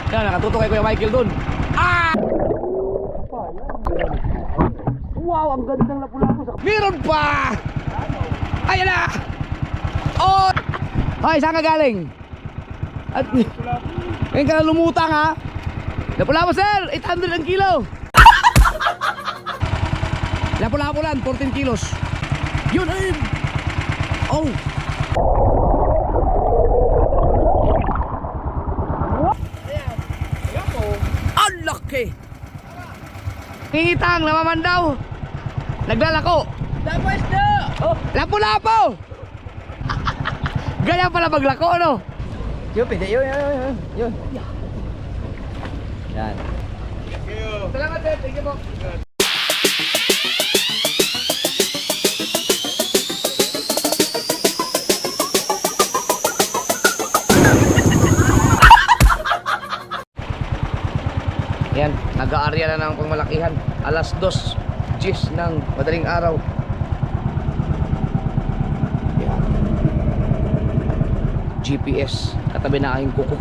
Yan, nakatutok kay Kuya Michael dun. Ah! Wow, ang ganda ng lapu-lapu. Meron pa! Ayan na! Oh! Hoy, saan ka galing? At ngayon ka na lumutang ha? Lapu-lapu sir, 800 ang kilo. Lapu-lapu lang, 14 kilos. Yun ayun. Oh! Ang laki! Ngingitang, namaman daw. Naglalako. Tapos na! Oh, lapu-lapu! Ganyan pala maglako, ano? Yun, pwede. Yun. Yan. Salamat sir, thank you po. Yan, nag-aarya na ng pangmalakihan. Alas 2:10 ng madaling araw. Yan. GPS, katabi na aking kuko.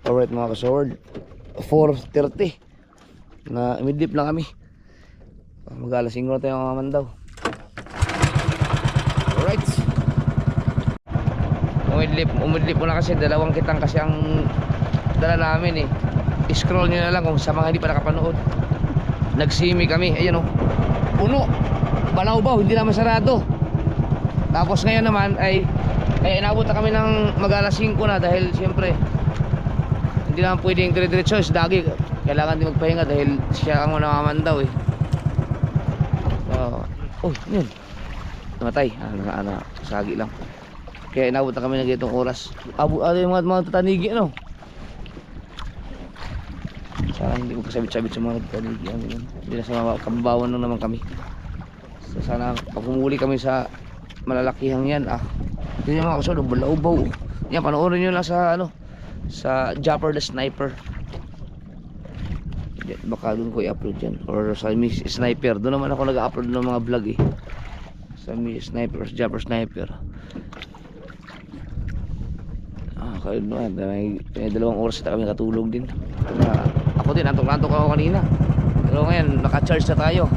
Alright mga kasword, 4:30 na midlip lang kami. Mag-alasing na tayo mga mandaw. Alright, umidlip muna kasi dalawang kitang kasi ang dala namin eh. I-scroll nyo na lang kung sa mga hindi pa nakapanood. Nagsimi kami, ayan o, puno, balawbaw, hindi naman sarado. Tapos ngayon naman ay inabot na kami ng mag-alas 5 na dahil siyempre hindi naman pwedeng dire-diretso sa dagi. Kailangan din magpahinga dahil siya ang namamandaw eh. Oh, yun. Namatay. Sagi lang. Kaya inabot na kami ng ganitong oras. Yung mga tatanigi, ano? Sana hindi ko kasabit-sabit sa mga tatanigi. Hindi na sa kababawan lang naman kami. So, sana pag humuli kami sa malalakihang yan, yun yung mga kasunod, balaw-baw. Yan, panoorin nyo lang sa sa Japper the Sniper. Baka doon ko i-upload yan, or sa Miss Sniper. Doon naman ako nag-upload ng mga vlog eh, sa Miss Sniper, sa Japper Sniper. Kayo naman, may 2 oras na kami katulog din. Ako din, antok-antok ako kanina. Pero ngayon, naka-charge na tayo.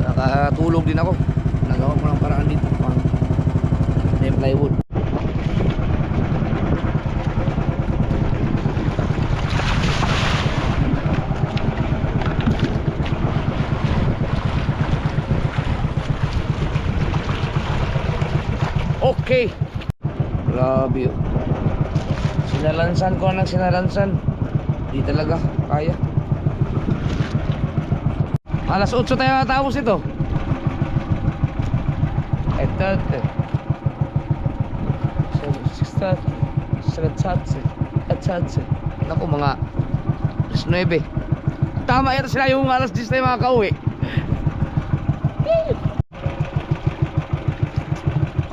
Nakatulog din ako. Nagawa ko ng paraan dito pang plywood. Okay. Grabe yun. Sinalansan ko ng sinalansan. Di talaga kaya. Alas 8 tayo natapos ito. Ito. 7:30. Naku, mga alas 9. Tama yata sila yung alas 10 tayo makakauwi.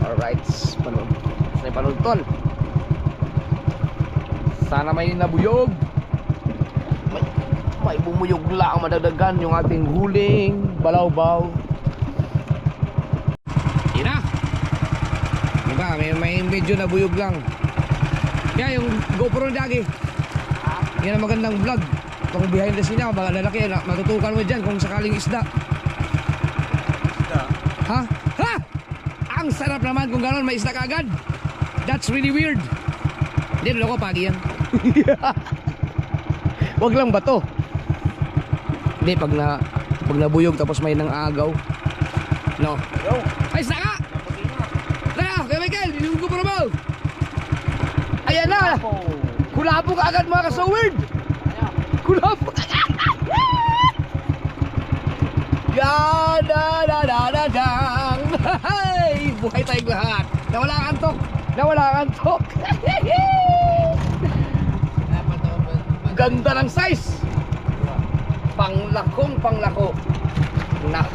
Alright, panultol. Sana may nabuyog. May bumuyog lang madagdagan yung ating huling balawbaw. Ina. Diba, may medyo nabuyog lang. Yan yung GoPro Dagi. Yan ang magandang vlog. Kung behind the scene ako, baka lalaki, matutukan mo dyan kung sakaling isda. Ha? Ha? Ang sarap naman kung gano'n, may isda ka agad. That's really weird. Hindi, loko, pagi yan. Wag lang bato. Hindi, pag nabuyog tapos may nang agaw. No. Ay, isda ka! Tara, Kuya Michael, inugo pa naman. Ayan na! Kulabo ka agad mga kasawid! Kulabo ka agad! Yadadadadadang! Hey! Buhay tayong lahat! Nawala ang antok! Nawala ang antok! Ganda ng size! Panglako! Na!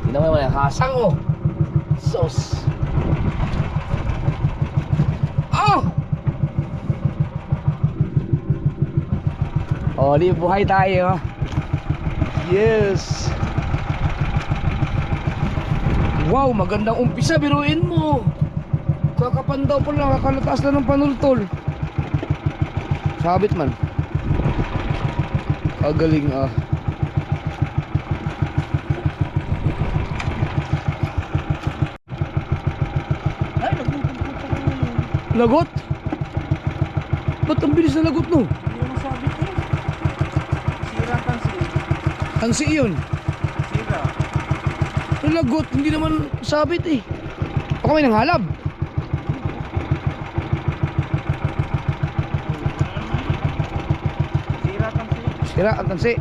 Hindi naman yung hasang oh! Sauce! Oh, di buhay tayo. Yes. Wow, magandang umpisa, biruin mo. Kakapan daw po lang, kakalataas na ng panultol. Sabit man. Kagaling ah. Ay, nagpupunta ko ngayon. Lagot? Ba't ang bilis na lagot no? Hindi mo sabi ko. Sira tansi. Tansi yun. Sira. Ang lagot, hindi naman sabit eh. Ako may nanghalab. Sira tansi. Sira ang tansi.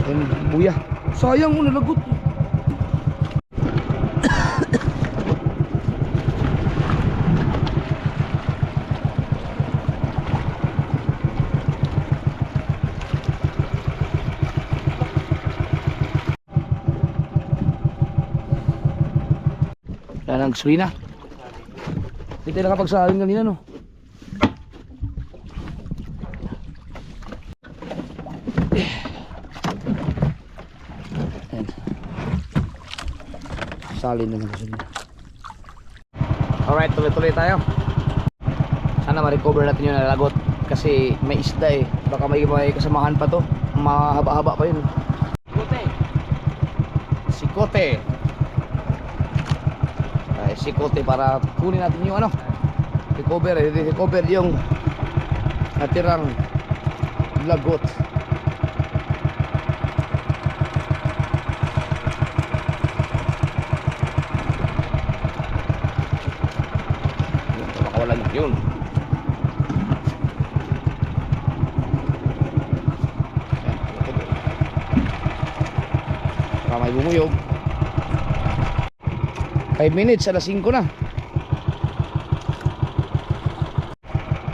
Ayun, buya. Sayang mo, nalagot. Wala nang gasolina. Hindi tayo nakapagsahin kanina no. Ayan. Salin na ng gasolina. Alright, tuloy-tuloy tayo. Sana ma-recover natin yung nalagot. Kasi may isda eh. Baka may kasamahan pa to. Mahaba-haba pa yun. Sikote. Sikote. Sikote para kunin natin yung ano, recover yung natirang lagot. Makawalan yun. Baka may bumuyog. 5 minutes, alas 5 na.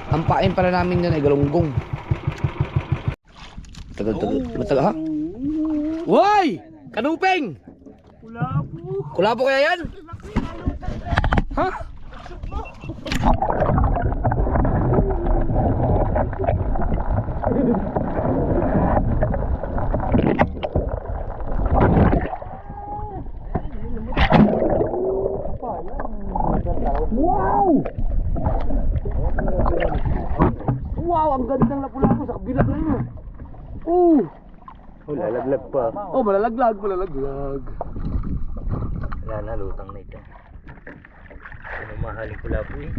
Ang pain pala namin yun ay galunggong. Matagal ha? Woy! Kanupeng! Kulabo. Kulabo kaya yan? Ha? Wow! Wow, ang ganda ng lapu-lapu sa kabilang na yun. Oh, Lalaglag pa. oh, malalaglag. Wala na, lutang na ito. Ano mahaling kulabo eh.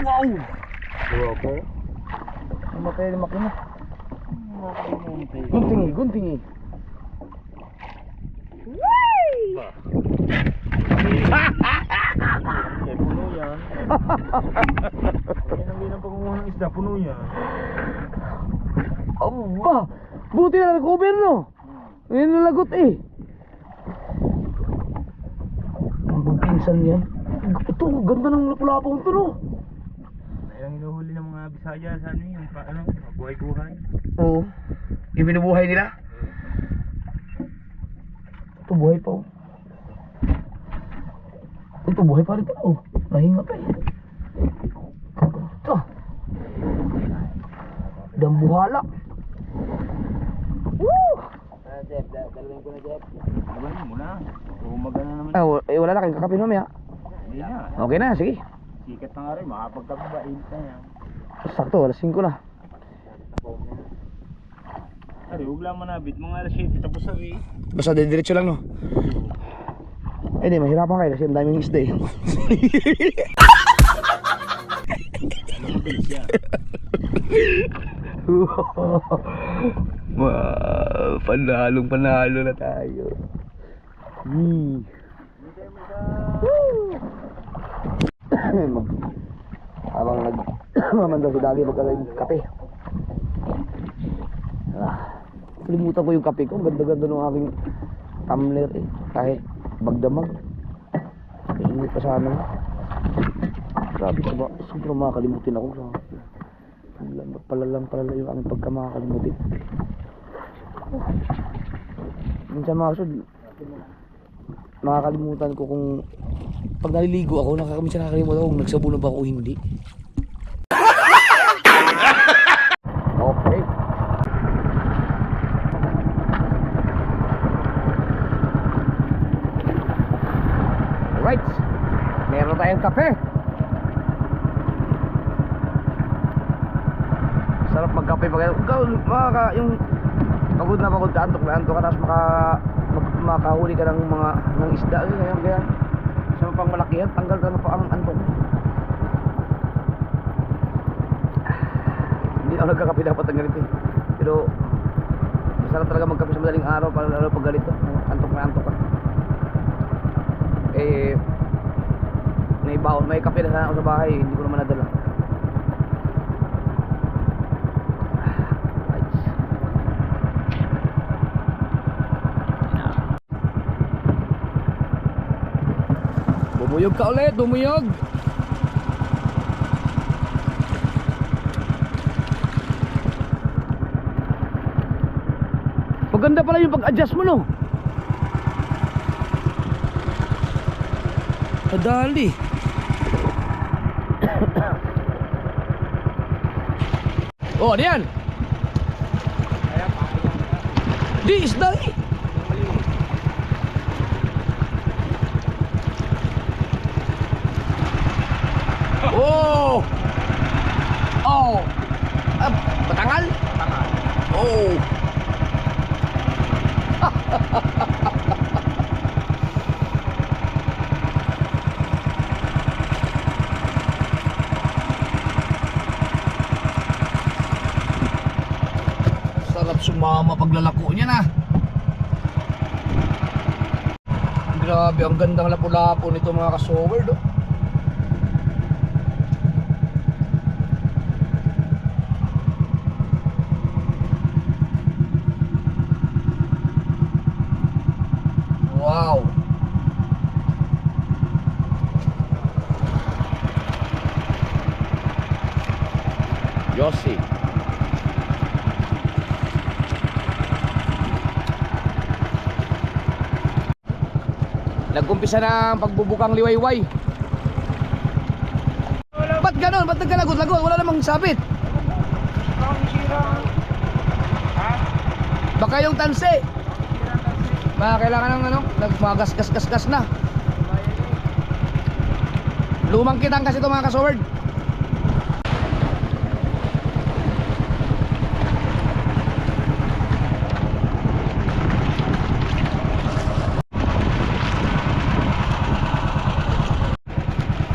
Wow! Luwa ko. Namatay na makina. Gunting. Guntingi. Eh, puno yan. Yan ang binang pangunguha ng isda, puno yan. Aba! Buti na nag-cover no? Ngayon nalagot eh. Ang pinsan yan. Ito, ganda ng lapu-lapu ito no? Yan ang inuhuli ng mga Bisaya sa ano yung buhay-buhay. Oo. Yung binubuhay nila? Ito buhay pa oh. Ito buhay pa rin pa oh. Nahinga pa eh. Ito. Dambuhala. Woo! Jeff, dalawin ko na Jeff. Dalawin mo na. Umaga na naman. Ah, wala na kayong kakapin mamaya. Hindi na. Okay na, sige. Sikat na nga rin, makapagkababa. Init na yan. Sakto, alas 5 na. Ari, huwag lang manabit. Mga alas 7 tapos ari. Basta diretso lang no. Eh di, mahirapan kayo kasi ang daming isda eh. Wow, panalo na tayo. Habang nagmamanda si Dagi magkakain kape. Kalimutan ko yung kape ko. Ganda-ganda ng aking tumbler eh. Kahit bagdamag. Init pa sana. Grabe ka ba? Sobrang makakalimutin ako. Palalang yung aming pagka makakalimutin. Minsan mga kasod, makakalimutan ko kung pag naliligo ako, minsan nakakalimutan ko kung nagsabunod ba ako o hindi. Okay. Right. Meron tayong kape. magkape pa kayo. Yung pagod ka, antok na antok ka, tapos makahuli ka ng mga ng isda. Ngayon kaya sa pang malakihan, tanggal ka na pa ang antok. Hindi ako nagkakape dapat ng ganito. Pero masarap talaga magkape sa madaling araw, para lalo pag ganito. Antok na antok ka. May kape na sana ako sa bahay, hindi ko naman nadala. Bumuyog ka ulit, bumuyog. Maganda pala yung pag-adjust mo, no? Kadali. Oh, ano yan? Di, isda eh. Oh! Oh! Batangal? Oh! Sarap sumama paglalako niya na. Grabe, ang gandang lapu-lapo nito mga ka-sower do. Wow. Yossi. Nag-umpisa na ang pagbubukang liwayway. Ba't ganon? Ba't nagkalagot-lagot? Wala namang sabit. Baka yung tanse. Baka kailangan ng ano, nagmagas-gas-gas na. Lumang kitang kasi ito mga ka-sword.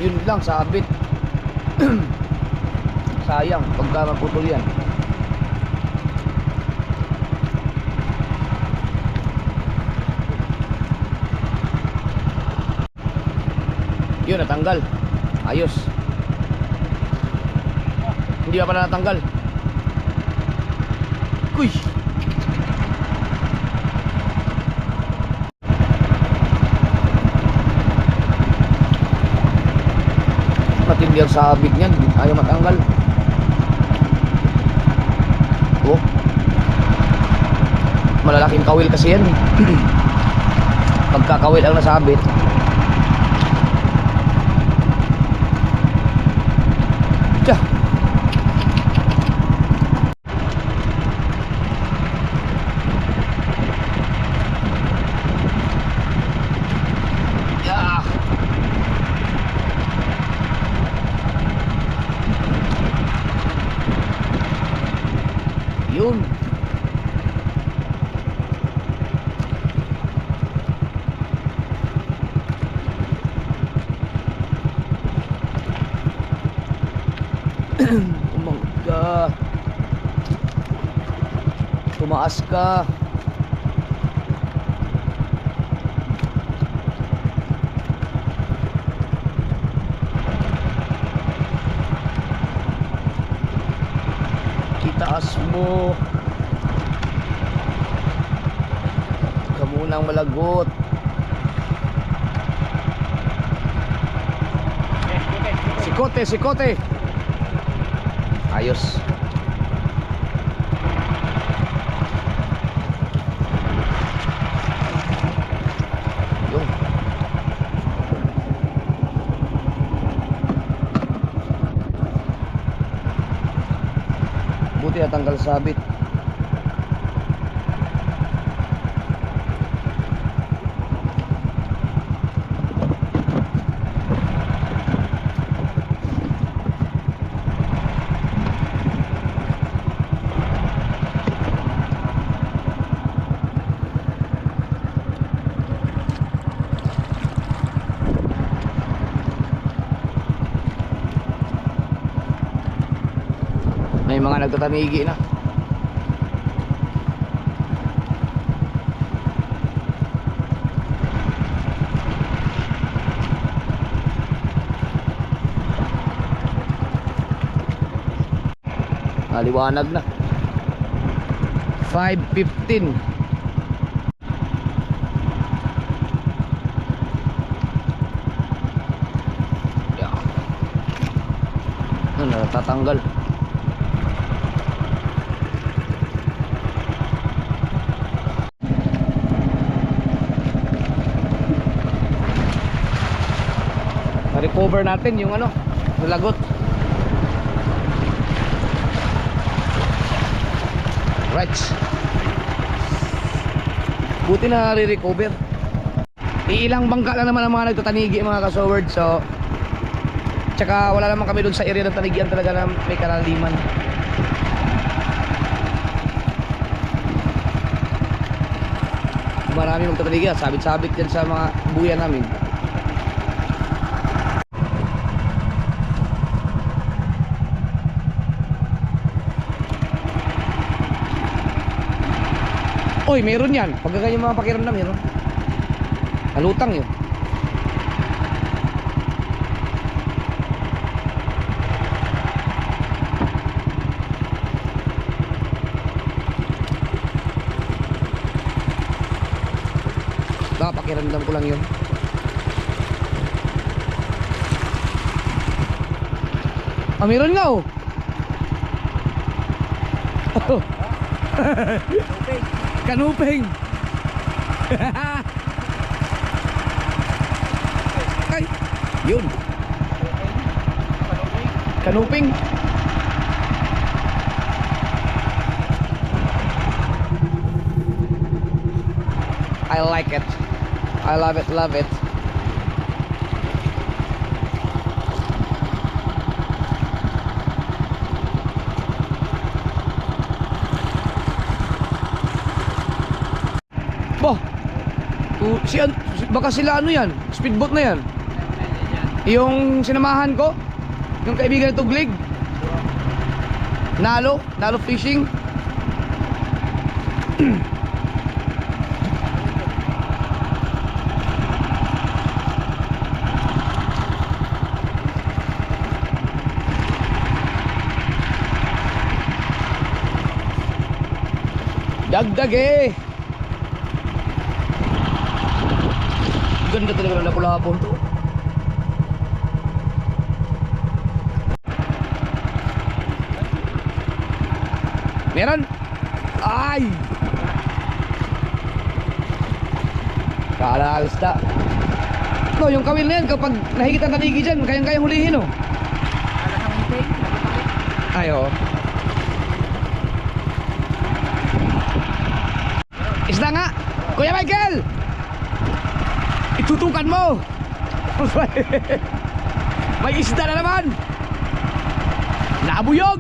Yun lang, sabit. Sayang pagka maputol yan. Yun, natanggal. Ayos. Hindi pa pala natanggal. Kuy! Matindi ang sabit niyan. Ayaw matanggal. Oh. Malalaking kawil kasi yan. Pagkakawil ang nasabit. Tiyan. Yeah. Yun. Umangga. Tumaas ka. Itaas mo. Huwag ka munang malagot. Sikote, sikote. Ayos. Yun. Buti natanggal sabit. mga nagtatanigi na. Liwanag na. 5:15. Yeah. Ano, tatanggal. Na-recover natin yung ano, lagot. Right. Buti na re-recover. Ilang bangka lang naman ang mga nagtatanigi mga kasoward. So tsaka wala naman kami doon sa area ng tanigian talaga na may karaliman. Marami magtatanigi, sabit-sabit yan sa mga buya namin. Oy, meron yan. Pag ganyan mga pakiramdam yan, no? Halutang yun. Baka pakiramdam ko lang yun. Ah, meron nga, oh. Kanuping. Ay, yun. Kanuping. I like it. I love it, love it. Bah, baka sila ano yan, speedboat na yan. Yung sinamahan ko, yung kaibigan ng Tuglig, Nalo Fishing. Dagdag eh. Ganda talaga ng Lapu-Lapu to. Meron? Ay! Kaalas na. No, yung kawil na yan, kapag nahigit ang tanigi dyan, kayang-kayang hulihin, oh. Ay, oh. Isda nga! Kuya Michael! Itutukan mo. May isda na naman. Nabuyog.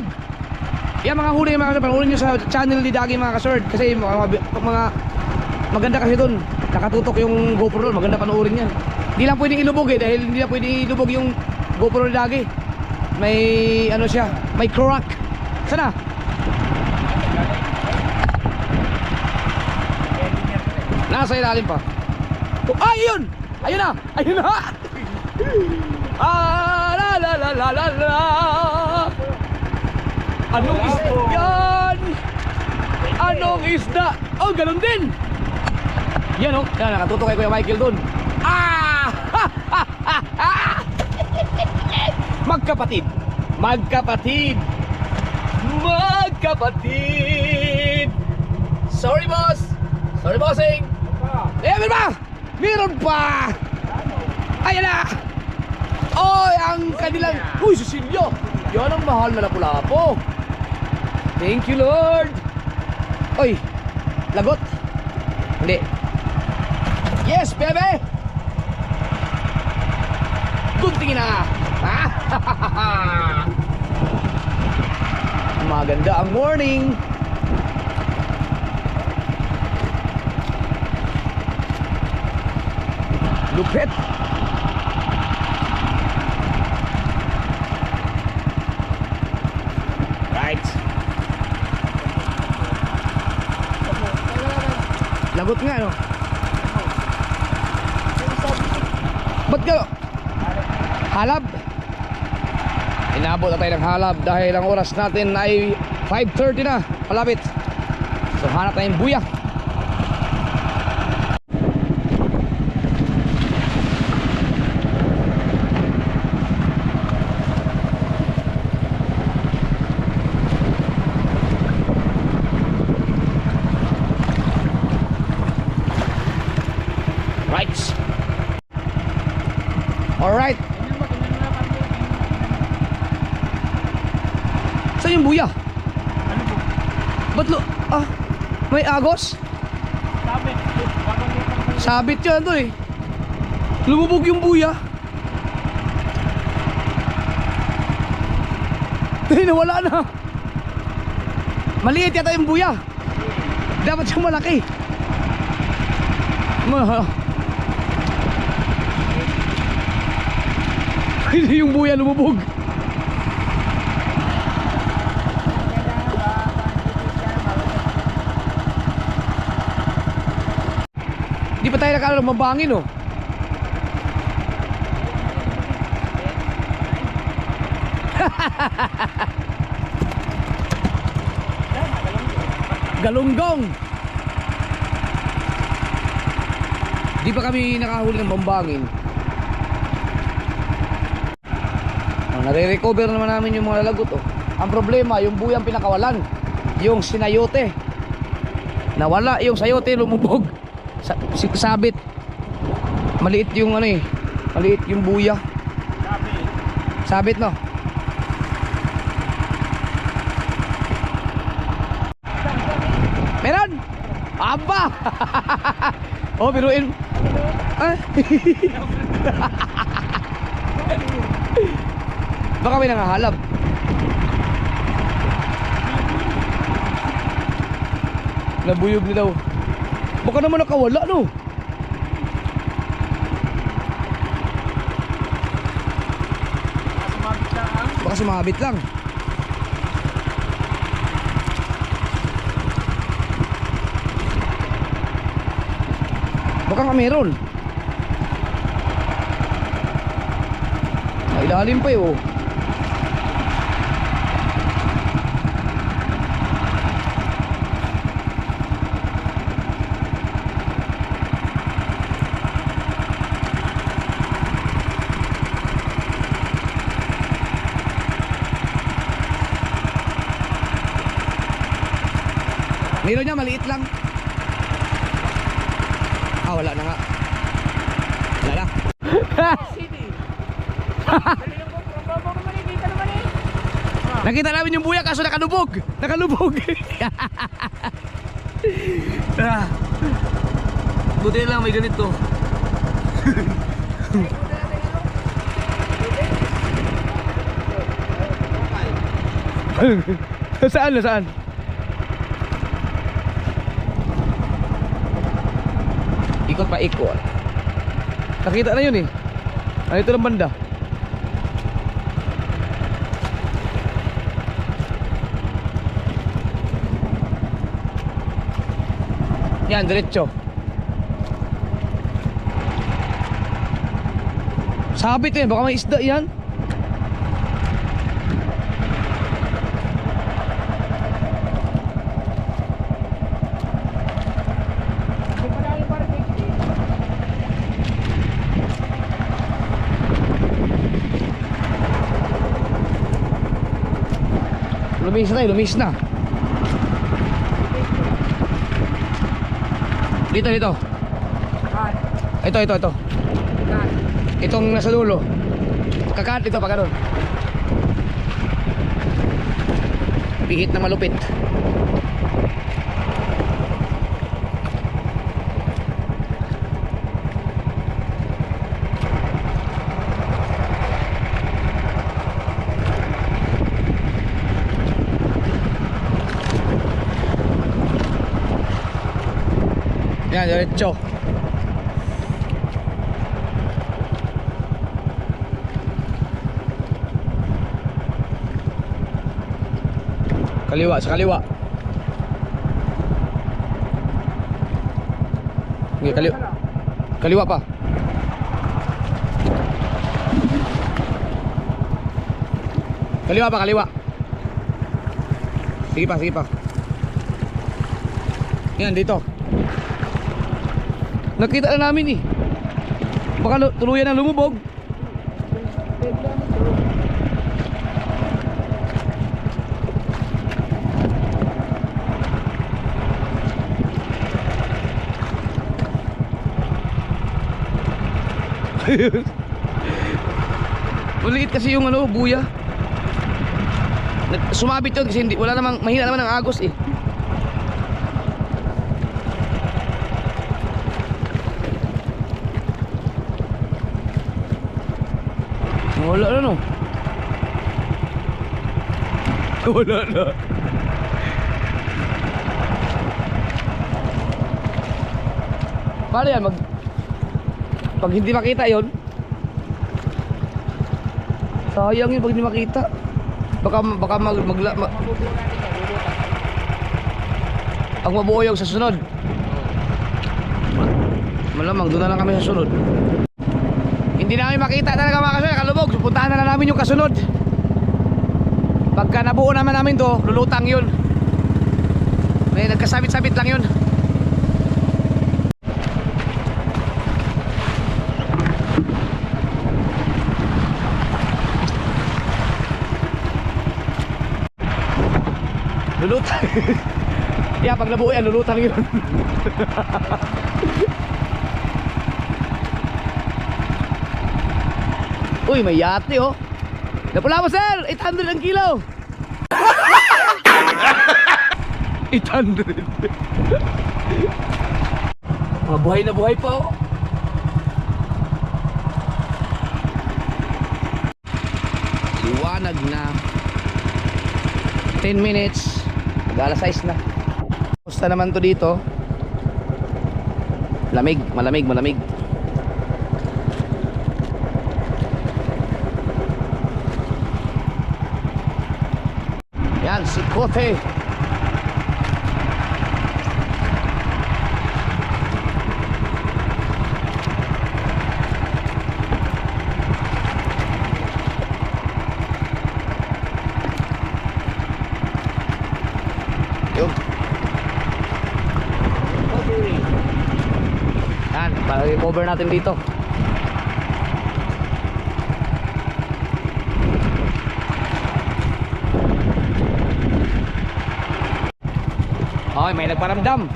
Yan mga huli mga kasord, panoorin nyo sa channel ni Dagi mga kasord. Kasi mga maganda kasi doon. Nakatutok yung GoPro doon. Maganda panoorin yan. Hindi lang pwedeng ilubog eh. Dahil hindi lang pwedeng ilubog yung GoPro ni Dagi. May ano siya, may crack. Sana? Nasa ilalim pa. Oh, ay, yun! Ayun na! Ayun na! Ah, la la la la la la. Anong isda yan? Anong isda? Oh, ganun din! Yan, oh. Yan, nakatuto kay Kuya Michael dun. Ah! Magkapatid! Magkapatid! Magkapatid! Sorry, boss! Sorry, bossing! Meron ba? Meron pa! Ayan na! Oy, ang kanilang... Uy, Cecilio! Yan ang mahal na Lapu-Lapu. Thank you, Lord! Oy, lagot! Hindi. Yes, bebe! Guntingin na! Ha? Maganda ang morning! Lupit. Right. Malambot nga, no? Ba't ka? Halab? Inabot na tayo ng halab dahil ang oras natin ay 5:30 na. Palapit. So hanap tayong buya. Right. Alright. Saan yung buya? Ba't may agos? Sabit yan to eh. Lumubog yung buya. Nawala na. Maliit yata yung buya. Dapat siyang malaki. Yung buya lumubog. Di pa tayo nakala mabangin oh. Galunggong. Di pa kami nakahuli ng mambangin. Nare-recover naman namin yung mga lalagot oh. Ang problema, yung buyang pinakawalan, yung sinayote. Nawala yung sayote, lumubog. Sabit. Maliit yung ano eh. Maliit yung buya. Sabit no. Meron? Aba! Oh, biruin. Ah. Baka may nangahalab. Nabuyog na daw. Baka naman nakawala no. Baka sumabit lang. Baka nga meron. Ay, ilalim pa eh oh. Meron niya, maliit lang. Ah, wala na nga. Wala na. Nakita namin yung buya kaso nakalubog. Nakalubog. Buti lang may ganito. Saan na saan? Ikot pa ikot. Nakita na yun eh. Nandito lang banda. Yan, diretso. Sabit eh, baka may isda yan. Lumis na tayo, lumis na. Dito, dito. Ito. Itong nasa dulo. Kakat ito, pagka doon. Pihit na malupit. Yan, diretso. Kaliwa, sa kaliwa. Okay, kaliwa pa. Kaliwa pa, kaliwa. Sige pa, sige pa. Yan, dito. Nakita na namin eh. Baka tuluyan ang lumubog. Maliit kasi yung ano, buya. Sumabit yun kasi hindi, wala namang, mahina naman ang agos eh. Wala na no. Wala na. Paano yan? Pag hindi makita yon, sayang yun pag hindi makita. Baka ang mabuo yung sa sunod. Malamang doon na lang kami sa sunod. Hindi namin makita talaga mga kasoy, kalubog. Puntahan na lang namin yung kasunod. Pagka nabuo naman namin to, lulutang yun. May nagkasabit-sabit lang yun. Lulutang. Yeah, pag nabuo yan, lulutang yun. Uy, may yate oh. Napula mo sir, 800 ang kilo. 800. Buhay na buhay pa oh. Liwanag na. 10 minutes. Mag-alas 6 na. Gusto naman to dito. Lamig, malamig, malamig. Yan, si Kote. Yun. Yan, para i-cover natin dito. Okay, may nagparamdam.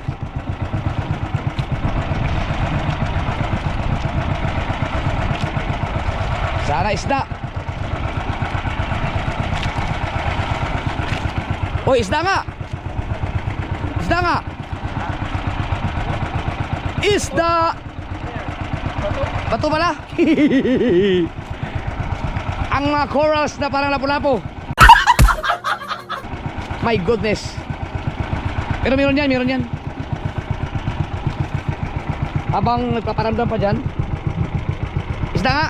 Sana isda. Uy, isda nga. Isda nga. Isda. Bato pala. Ang mga corals na parang lapu-lapu. My goodness. Pero meron yan, meron yan. Habang nagpaparamdam pa dyan. Isda nga.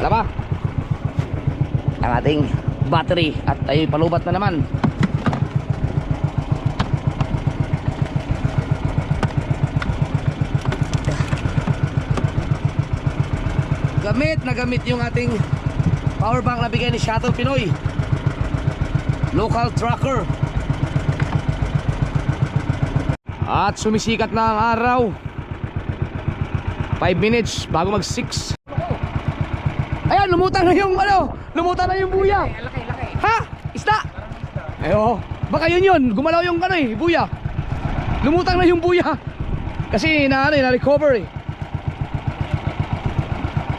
Wala pa. Ang ating battery. At ay palubat na naman. Gamit na gamit yung ating power bank na bigay ni Shuttle Pinoy. Local trucker. At sumisikat na ang araw. 5 minutes bago mag 6. Ayan, lumutang na yung ano, lumutang na yung buya. Laki. Ha? Isda? Ayo, baka yun, gumalaw yung ano eh, buya. Lumutang na yung buya. Kasi na ano eh, na-recover eh.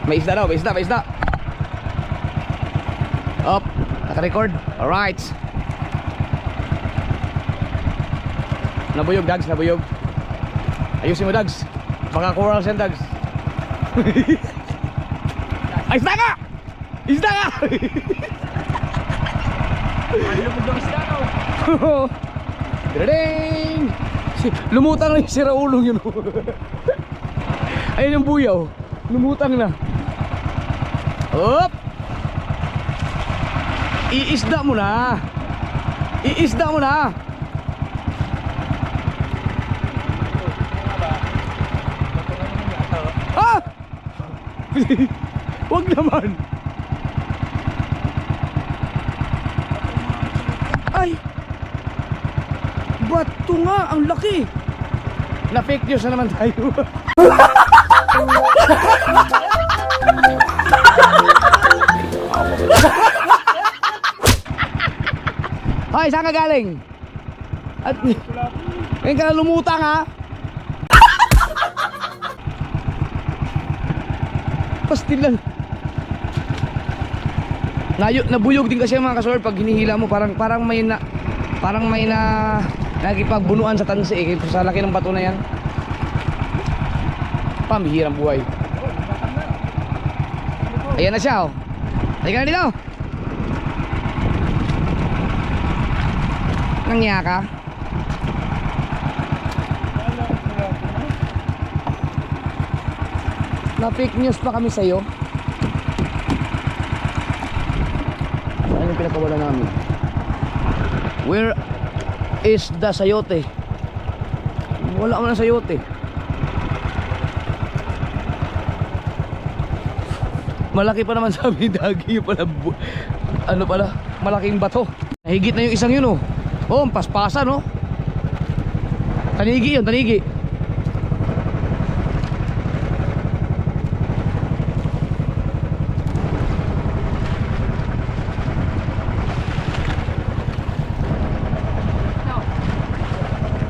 May isda daw, may isda. Up, naka-record. Alright. Nabuyog, Dags, nabuyog. Ayusin mo, Dags. Baka corals yan, Dags. Ay, isda ka! Isda ka! Ano mo daw isda no? Ding! Lumutang na yung siraulong yun. Ayun yung buyaw. Lumutang na. Up! Iisda mo na. Iisda mo na. Wag naman. Ay! Bato nga, ang laki. Na fake news na naman tayo. Hoy, saan ka galing? At ngayon ka na lumutang ha? Pastilan. Nabuyog din kasi mga kasor pag hinihila mo parang may nagipagbunuan sa tansi eh, sa laki ng bato na yan. Pambihirang buhay. Ayan na siya oh. Halika na dito. Nangya ka? Na fake news pa kami sa'yo. Ano yung pinagkawala namin? Where is the sayote? Wala mo na sayote. Malaki pa naman sabi dagi pala. Ano pala? Malaking bato. Nahigit na yung isang yun oh. Oh, paspasan oh. Tanigi yun, tanigi.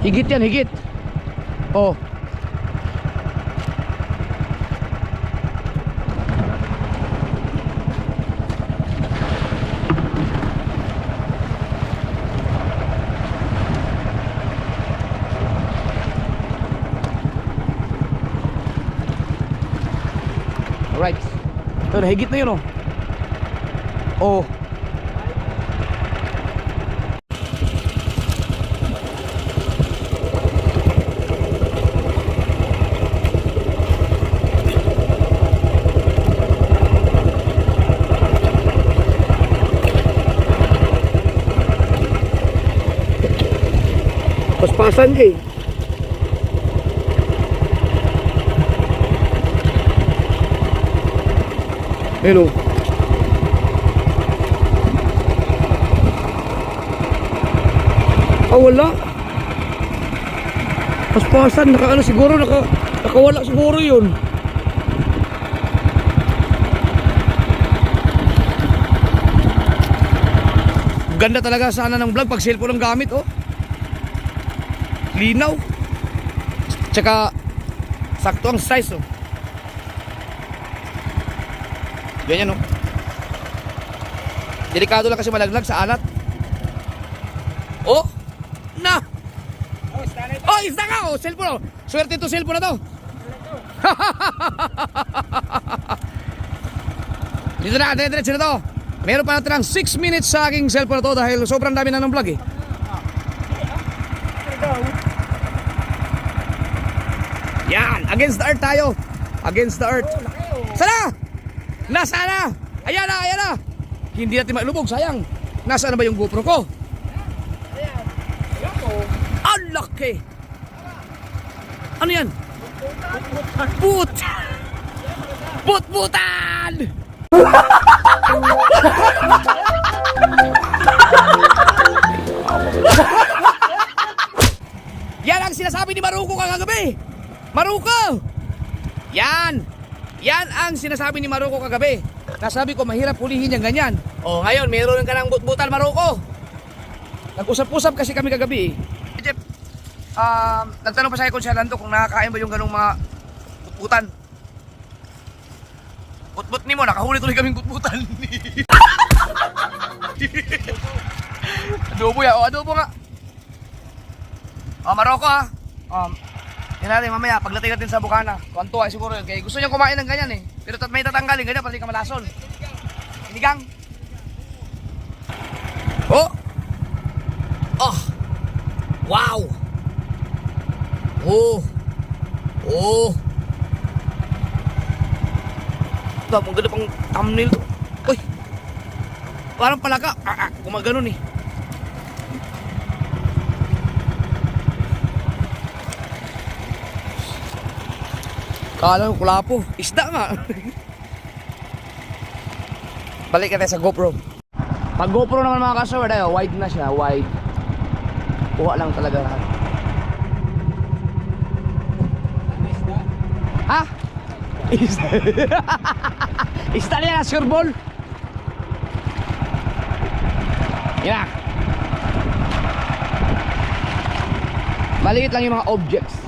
Higit yan, higit. Oh. Alright. Ito, higit na yun oh. Oh. Paspasan ka eh. Hello. Ah, wala. Paspasan, naka ano siguro, nakawala siguro yun. Ganda talaga sana ng vlog pag cellphone ang gamit oh. Linaw. Tsaka sakto ang size oh. Ganyan oh. Delikado lang kasi malaglag sa alat. Oh! Na! Oh, isda ka oh! Cellphone oh! Swerte to cellphone na to! Dito na, diretso na to! Meron pa natin 6 minutes sa aking cellphone na to dahil sobrang dami na ng vlog eh. Yan! Against the earth tayo! Against the earth! Sana! Nasana! Ayan na, ayan na! Hindi natin malubog, sayang! Nasaan na ba yung GoPro ko? Ang laki! Ano yan? Put-putan! Yan ang sinasabi ni Maruko kagabi! Maruko! Yan! Yan ang sinasabi ni Maruko kagabi. Nasabi ko mahirap hulihin yung ganyan. O ngayon, meron ka ng but-butan Maruko. Nag-usap-usap kasi kami kagabi eh. Jeff, nagtanong pa sa akin kung siya Lando kung nakakain ba yung ganong mga but-butan. But-but ni mo, nakahuli tuloy kaming but-butan. Adobo ya, o adobo nga. O Maruko ha. Yan natin mamaya, pagdating natin sa Bukana. Kuwantuwa siguro yun. Kaya gusto niya kumain ng ganyan eh. Pero may tatanggalin ganyan, pati ka malason. Sinigang. Oh! Oh! Wow! Oh! Oh! Ito, ang ganda pang thumbnail to. Uy! Parang palaga. Gumaganon eh. Kala ko kulapo. Isda nga. Balik natin sa GoPro. Pag GoPro naman mga kasword, ay wide na siya, wide. Kuha lang talaga lahat. Ha? Isda niya na sure ball. Yan. Maliit lang yung mga objects.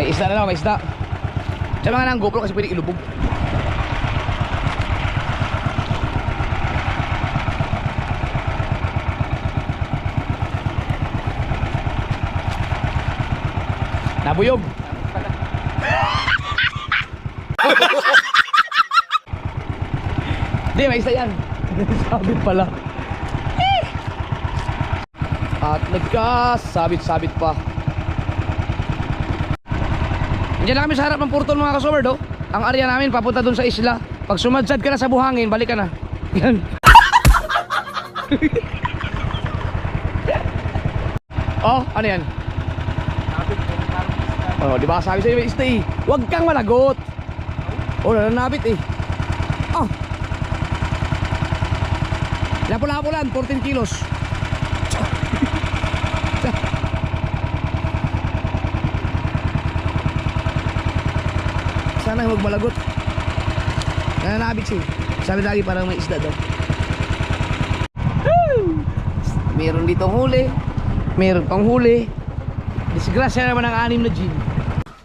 May isda na lang, may isda. Sa mga nang GoPro kasi pwede ilubog. Nabuyog. Di, may isa yan. Sabit pala. At nagkasabit-sabit pa. Diyan lang kami sa harap ng portal mga kasumerd, oh. Ang area namin papunta dun sa isla. Pag sumadsad ka na sa buhangin, balik ka na. Yan. Oh, ano yan? Oh, di ba sabi sa'yo may isda eh. Huwag kang malagot. Oh, nananabit eh. Oh. Lapo-lapo lang, 14 kilos. Sana huwag malagot. Nananabit siya. Sabi lagi parang may isda daw. Meron dito huli. Meron pang huli. Disgrasya naman ang 6 na gin.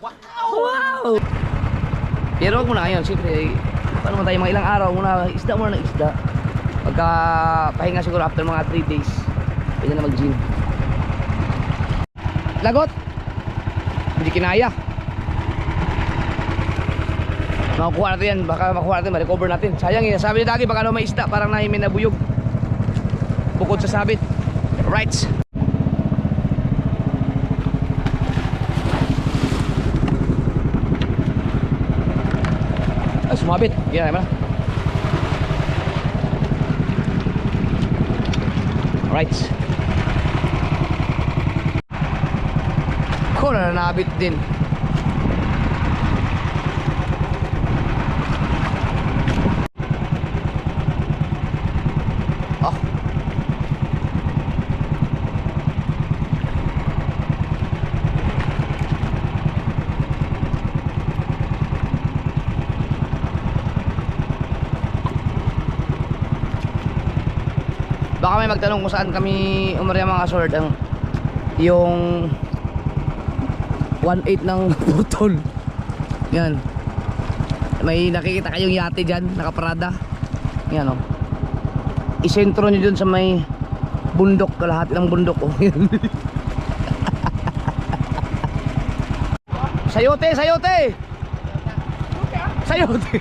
Wow! Pero huwag muna ngayon. Siyempre, paano man tayo mga ilang araw muna. Isda muna ng isda. Pagka pahinga siguro after mga 3 days, pwede na mag gin. Lagot! Hindi kinaya. Makukuha natin yan. Baka makuha natin, ma-recover natin. Sayang yun. Sabi ni Dagi, baka ano may isda. Parang nahimin na buyog. Bukod sa sabit. Right. Ay, sumabit. Yan naman. Right. Ko na nanabit din. Oh. Baka may magtanong kung saan kami umarya mga sword ang yung 1/8 ng putol. Yan. May nakikita kayong yate dyan, nakaparada. Yan o. Isentro nyo dun sa may bundok, kalahati ng bundok o. Sayote, sayote! Sayote!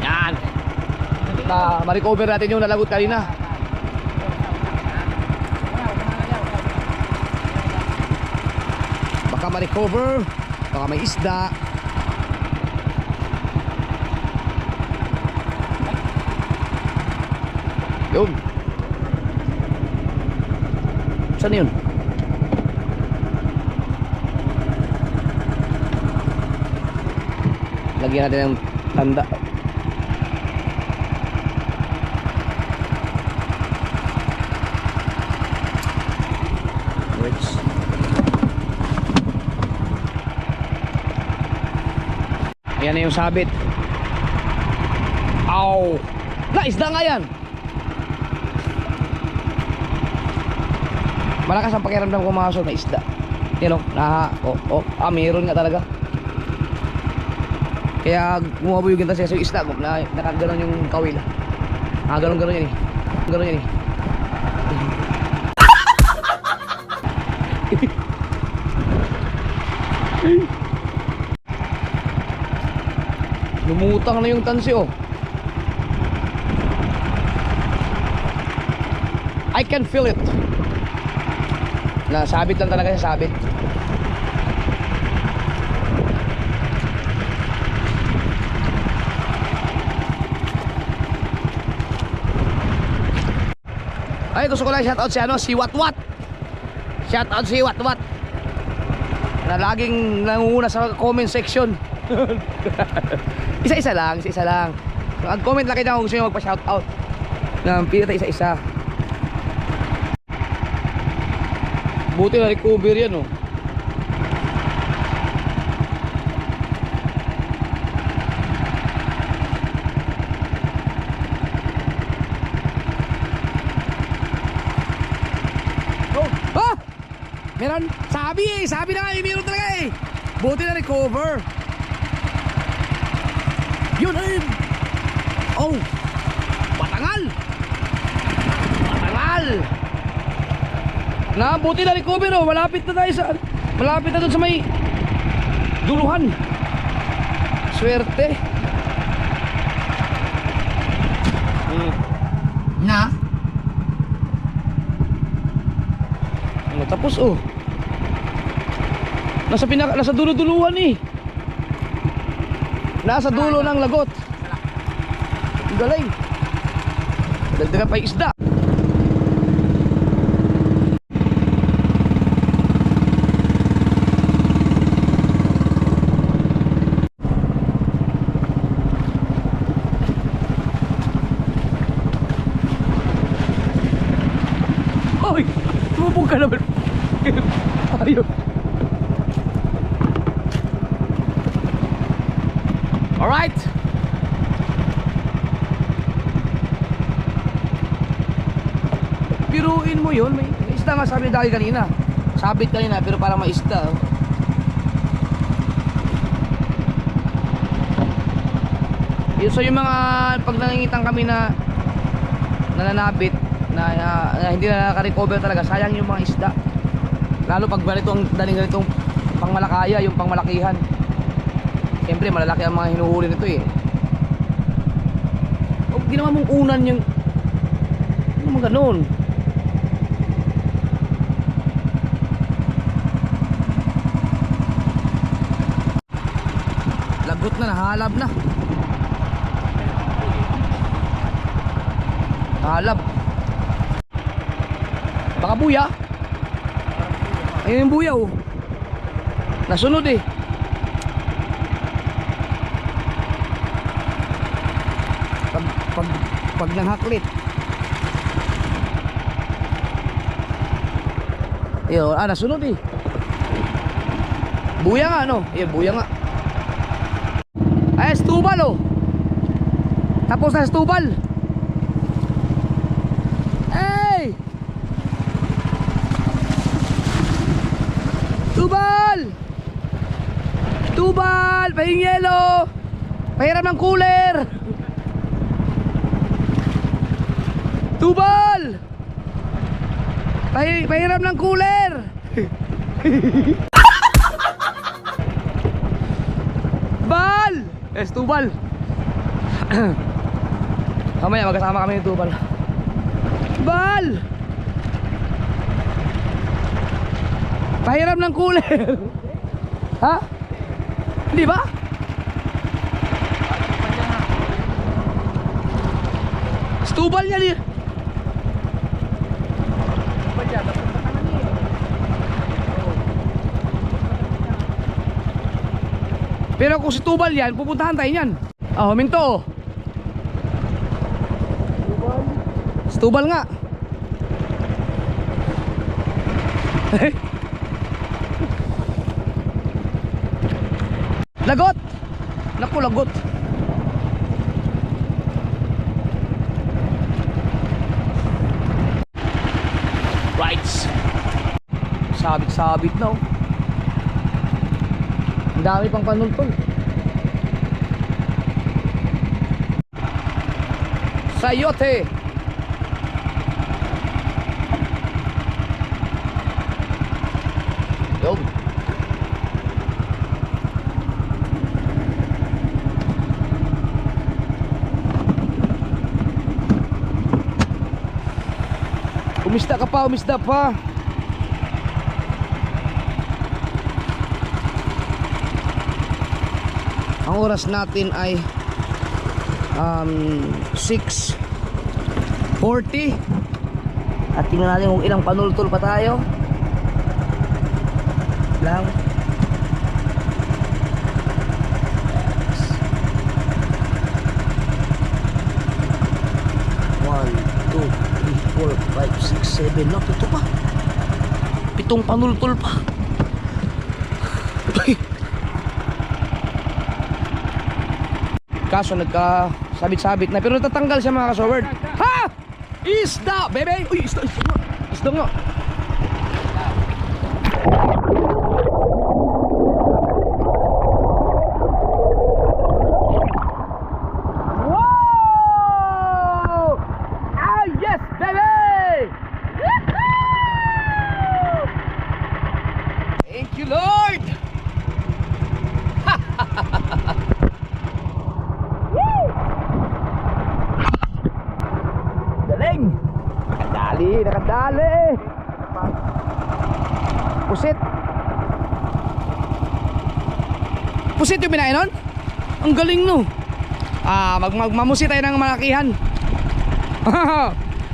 Yan. Ma-recover natin yung nalagot kanina. Baka ma-recover, baka may isda. Yun. Saan yun? Lagyan natin ng tanda. Yan na yung sabit. Ow! Na, isda nga yan! Malakas ang pakiramdam ko mga na isda. Yan o, meron nga talaga. Kaya bumabuyugin tayo sa isda. Nakaganon yung kawil. Ganon yan eh. Ganon yan eh. Lumutang na yung tansi oh. I can feel it. Nasabit lang talaga siya, sabit. Ay, gusto ko lang shoutout si si Watwat. Shoutout si Watwat. na laging nangunguna sa comment section. Isa-isa lang. Mag-comment lang kayo kung gusto nyo magpa-shoutout. Pila tayo isa-isa. Buti na recover yan, oh. Ah! Meron, sabi na nga, meron talaga eh. Buti na recover. Yun ay. Oh. Patangal. Buti na recover, oh. Malapit na dun sa may duluhan. Swerte. Na. Tapos oh. Nasa dulo-duluhan eh. Nasa dulo ng lagot. Galing. Dagdagan pa yung isda. Hoy! Tumubog ka naman. Ayun. Alright. Biruin mo yun. May isda nga sabi dahil kanina. Sabit kanina pero parang may isda, oh. So yung mga pag nangingitan kami na nananabit na hindi na naka-recover talaga, sayang yung mga isda. Lalo pag ganitong daling ganitong pangmalakaya, yung pangmalakihan. Siyempre malalaki ang mga hinuhuli nito eh. Huwag di naman mong unan yung ano naman ganun. Lagot na, nahalab na. Nahalab. Baka buya. Ayun yung buya, oh. Nasunod eh. Pag nanghaklit. Ayun, nasunod eh. Buya nga, no? Ayun, buya nga. Ay, stubal, oh. Tapos na stubal. Hey! Tubal! Pahing yelo! Pahiram ng cooler! Tubal! Pahiram ng cooler! Bal! Tubal! Mamaya magkasama kami ng Tubal. Bal! Pahiram ng cooler! Ha? Hindi ba? Stubal niya niya. Pero kung si Tubal yan, pupuntahan tayo yan. Huminto. Stubal nga. Lagot! Naku, lagot. Rights. Sabit-sabit na, oh. Ang dami pang panultol. Sayote. Yo. Umista ka pa, umista pa. Ang oras natin ay 6:40. At tingnan natin kung ilang panultol pa tayo. Lang. 4, 5, 6, 7 na. Pito pa. Pitong panultol pa. Kaso nagka-sabit-sabit na. Pero natatanggal siya mga kasoward. Ha! Isda! Bebe! Uy, isda! Isda nga! Isda nga! Wow! Ah, yes, baby! Thank you, Lord! Galing! Nakadali! Pusit! Pusit yung binain nun? Ang galing no! Magmamusi tayo ng malakihan.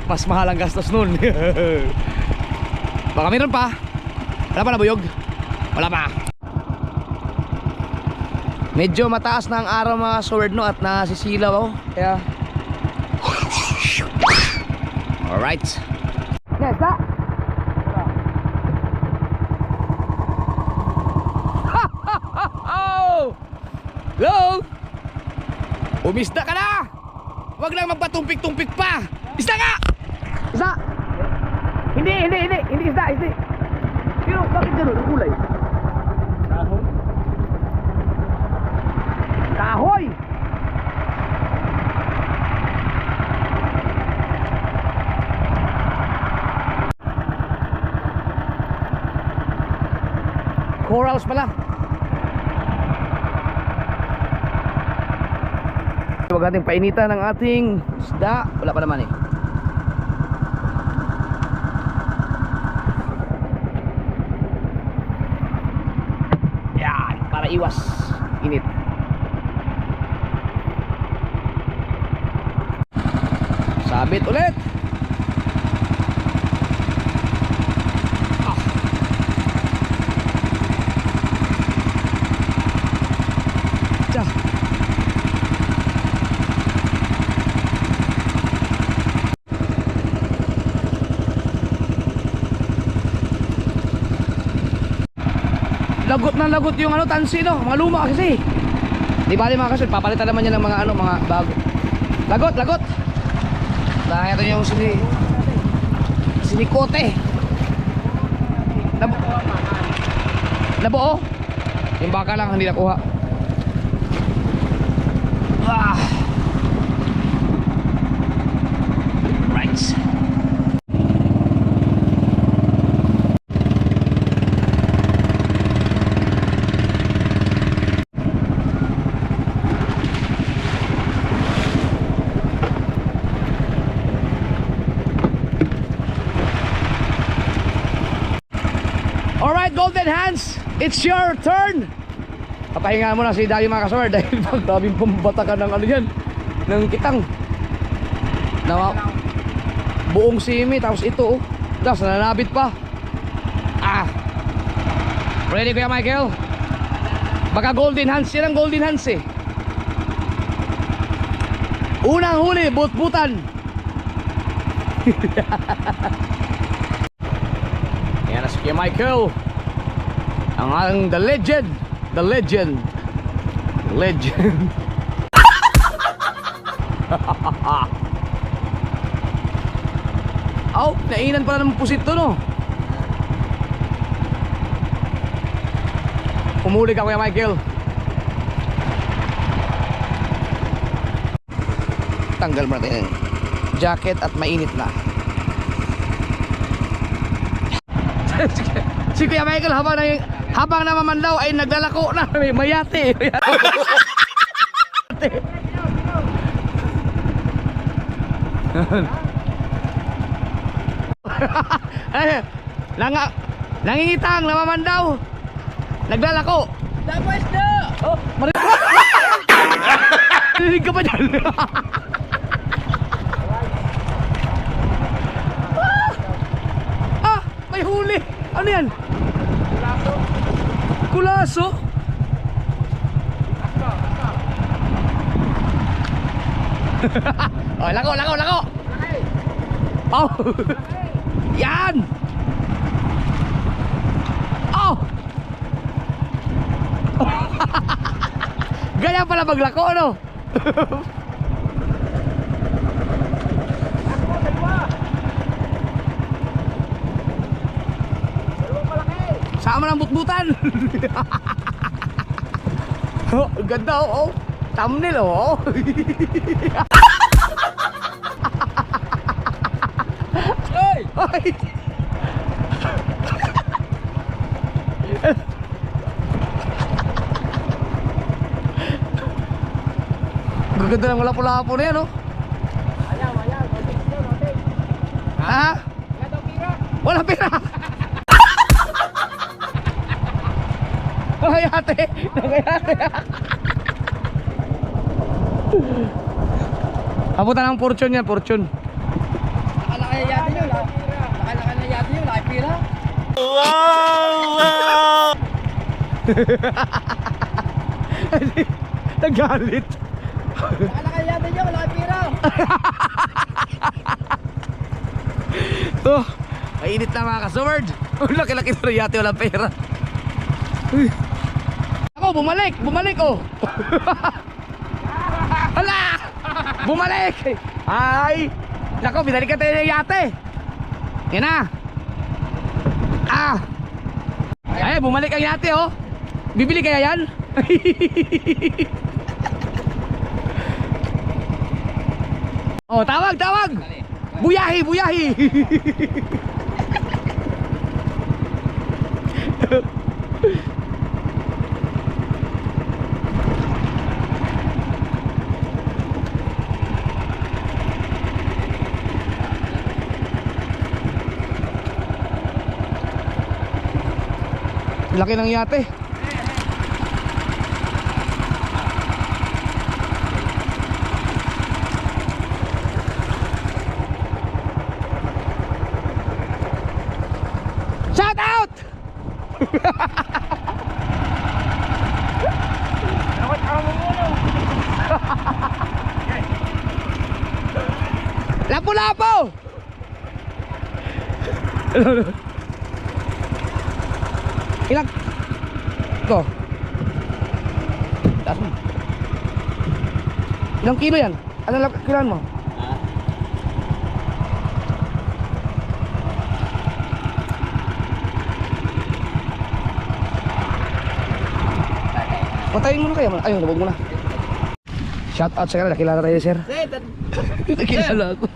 Mas mahal ang gastos nun. Baka meron pa. Wala pa nabuyog? Wala pa. Medyo mataas na ang araw mga sword no, at nasisilaw ako. Kaya alright. Next na. Hello? Umisda ka na. Huwag lang magpatumpik-tumpik pa. Isda ka. Isda. Hindi isda, hindi. Pero bakit gano'n ang kulay? Kahoy. Kahoy. Corals pala. Huwag natin painitan ng ating isda. Wala pa naman eh. Yan, para iwas init. Sabit ulit. Lagot na lagot yung ano, tansi no, mga luma kasi. Di ba mga kasod, papalitan naman niya ng mga ano, mga bago. Lagot. Dahil ito yung sinikote. Nabuo. Yung baka lang hindi nakuha. Right. Alright, Golden Hands, it's your turn. Papahinga mo na si Dayo mga kasawar dahil maraming pambatakan ng ano yan, ng kitang na buong simi. Tapos ito tapos nananabit pa. Ready kuya Michael? Baka Golden Hands, yan ang Golden Hands eh. Unang huli, but-butan. Yan na si Kuya Michael, ang the legend. Aw, nainan pala ng pusit to no. Pumuli ka Kuya Michael. Tanggal mo natin yung jacket at mainit na. Si Kuya Michael habang namamandaw ay naglalako na. May yate. Nangingitang, namamandaw, naglalako. Tapos na. Oh, marinig ka pa dyan. May huli. Ano yan? Kulaso. Oh, lako. Oh! Yan! Oh! Ganyan pala maglako, no? Sama ng butbutan. Oh, ang ganda, oh. Thumbnail, oh. Hey! Ay! Gaganda ng lapo-lapo na yan, oh. Ayaw. Noting. Ha? Wala daw pira. Wala pera. Nangayate. Abutan ng fortune yan, fortune. Nakalaki na yate nyo. Nakalaki na yate nyo. Laki pira. Nagalit. Nakalaki na yate nyo. Laki pira. Oh, mainit na mga kasumerd. Laki-laki na rin yate, walang pera. Ako, bumalik oh. Hala! Bumalik! Ay! Nako, binalik ka tayo ng yate. Yan na. Ah! Ay, bumalik ang yate, oh. Bibili kaya yan? Oh, tawag! Buyahi! Laki ng yate. Shout out! Lapu-lapu! Ilang ko? Taas mo. Ilang kilo yan? Anong kiloan mo? Patayin mo na kaya. Ayun, nabog mo na. Shout out sa kanila. Nakilala tayo, sir. Nakilala ko.